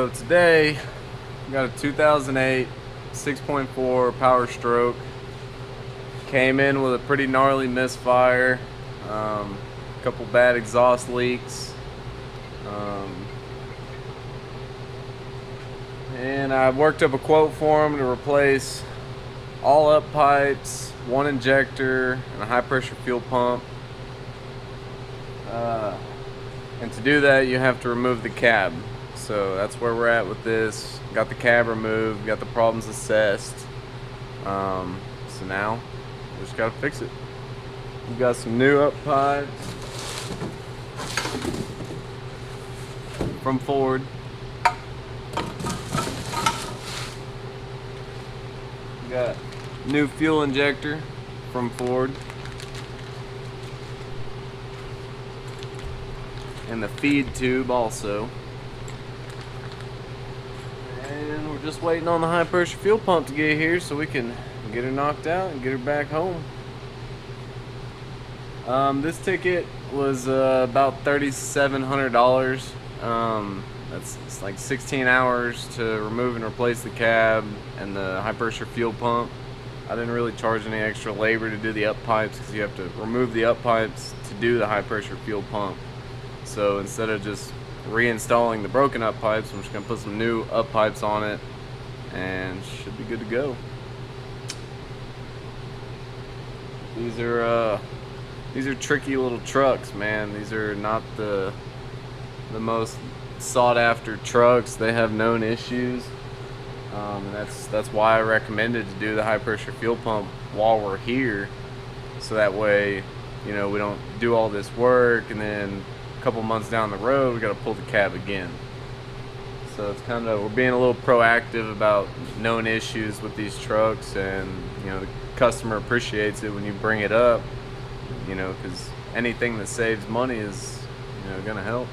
So today, we got a 2008 6.4 Power Stroke. Came in with a pretty gnarly misfire, a couple bad exhaust leaks, and I worked up a quote for him to replace all up pipes, one injector, and a high pressure fuel pump. And to do that, you have to remove the cab. So that's where we're at with this. Got the cab removed, got the problems assessed. So now we just gotta fix it. We got some new up pipes from Ford. We got new fuel injector from Ford. And the feed tube also. And we're just waiting on the high pressure fuel pump to get here so we can get her knocked out and get her back home. This ticket was about $3,700. It's like 16 hours to remove and replace the cab and the high pressure fuel pump. I didn't really charge any extra labor to do the up pipes because you have to remove the up pipes to do the high pressure fuel pump. So instead of just reinstalling the broken up pipes, I'm just gonna put some new up pipes on it and should be good to go. These are tricky little trucks, man. These are not the most sought after trucks. They have known issues. And that's why I recommended to do the high pressure fuel pump while we're here, so that way, you know, we don't do all this work and then a couple months down the road we got to pull the cab again. So it's kind of, we're being a little proactive about known issues with these trucks, and you know, the customer appreciates it when you bring it up, you know, because anything that saves money is, you know, gonna help.